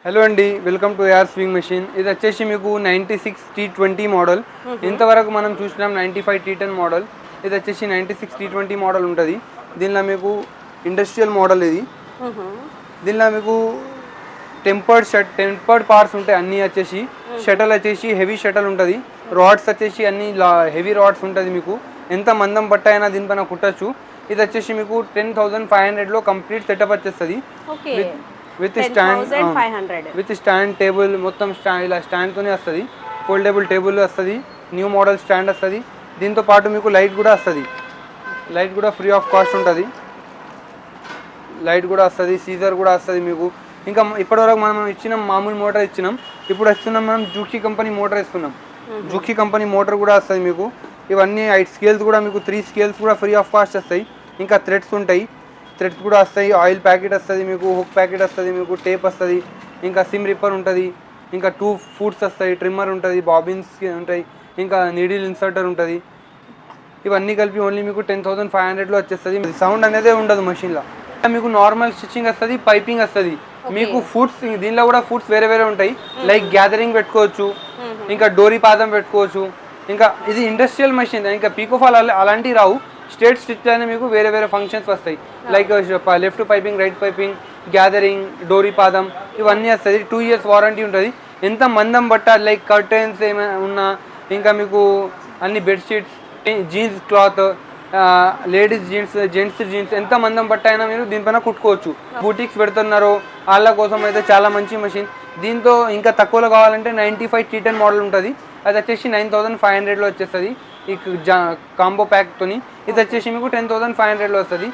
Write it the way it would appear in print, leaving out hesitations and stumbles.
Hello అండి, welcome to AR swing machine. ఇది వచ్చేసి మీకు 96 T20 మోడల్. ఇంతవరకు మనం చూసినాం 95 T10 మోడల్. ఇది వచ్చేసి 96 T20 మోడల్ ఉంటుంది. దీనిలో మీకు ఇండస్ట్రియల్ మోడల్ ఇది. దీనిలో మీకు టెంపర్డ్ పార్ట్స్ ఉంటాయి అన్నీ. వచ్చేసి షటల్ వచ్చేసి హెవీ షటల్ ఉంటుంది. రాడ్స్ వచ్చేసి అన్ని హెవీ రాడ్స్ ఉంటుంది. మీకు ఎంత మందం బట్ట అయినా దీనిపైన కుట్టచ్చు. ఇది వచ్చేసి మీకు 10,500లో కంప్లీట్ సెటప్ వచ్చేస్తుంది. విత్ స్టాండ్ టేబుల్ మొత్తం ఇలా స్టాండ్తోనే వస్తుంది. ఫోల్డబుల్ టేబుల్ వస్తుంది, న్యూ మోడల్ స్టాండ్ వస్తుంది. దీంతో పాటు మీకు లైట్ కూడా వస్తుంది. లైట్ కూడా ఫ్రీ ఆఫ్ కాస్ట్ ఉంటుంది. లైట్ కూడా వస్తుంది, సీజర్ కూడా వస్తుంది మీకు. ఇంకా ఇప్పటివరకు మనం ఇచ్చినాం మామూలు మోటార్ ఇచ్చినాం. ఇప్పుడు వస్తున్నాం మనం జూకీ కంపెనీ మోటార్ ఇస్తున్నాం. జూకీ కంపెనీ మోటార్ కూడా వస్తుంది మీకు. ఇవన్నీ 8 స్కేల్స్ కూడా మీకు 3 స్కేల్స్ కూడా ఫ్రీ ఆఫ్ కాస్ట్ వస్తాయి. ఇంకా థ్రెడ్స్ ఉంటాయి, థ్రెడ్స్ కూడా వస్తాయి. ఆయిల్ ప్యాకెట్ వస్తుంది మీకు, హుక్ ప్యాకెట్ వస్తుంది మీకు, టేప్ వస్తుంది, ఇంకా సిమ్ రిప్పర్ ఉంటుంది, ఇంకా 2 ఫుట్స్ వస్తాయి, ట్రిమ్మర్ ఉంటుంది, బాబిన్స్ ఉంటాయి, ఇంకా నీడిల్ ఇన్సర్టర్ ఉంటుంది. ఇవన్నీ కలిపి ఓన్లీ మీకు 10,500లో వచ్చేస్తుంది. సౌండ్ అనేది ఉండదు మషిన్లో. మీకు నార్మల్ స్టిచ్చింగ్ వస్తుంది, పైపింగ్ వస్తుంది మీకు. ఫుట్స్ దీనిలో కూడా ఫుట్స్ వేరే వేరే ఉంటాయి. లైక్ గ్యాదరింగ్ పెట్టుకోవచ్చు, ఇంకా డోరీ పాదం పెట్టుకోవచ్చు. ఇంకా ఇది ఇండస్ట్రియల్ మెషిన్. ఇంకా పీకోఫాల్ అలాంటివి రావు. స్ట్రేట్ స్టిచ్ అనే మీకు వేరే వేరే ఫంక్షన్స్ వస్తాయి. Like left piping, right piping, gathering, డోరీ పాదం ఇవన్నీ వస్తుంది. 2 years వారంటీ ఉంటుంది. ఎంత మందం బట్ట లైక్ కర్టెన్స్ ఏమైనా ఉన్నా, ఇంకా మీకు అన్ని bedsheets, jeans cloth, ladies jeans, gents jeans, ఎంత మందం బట్ట అయినా మీరు దీనిపైన కుట్టుకోవచ్చు. బూటిక్స్ పెడుతున్నారు వాళ్ళ కోసం అయితే చాలా మంచి మెషిన్. దీంతో ఇంకా తక్కువలో కావాలంటే 95 T10 మోడల్ ఉంటుంది. అది వచ్చేసి 9,500లో వచ్చేస్తుంది ఈ కాంబో ప్యాక్తోని. ఇది వచ్చేసి మీకు 10,500లో వస్తుంది.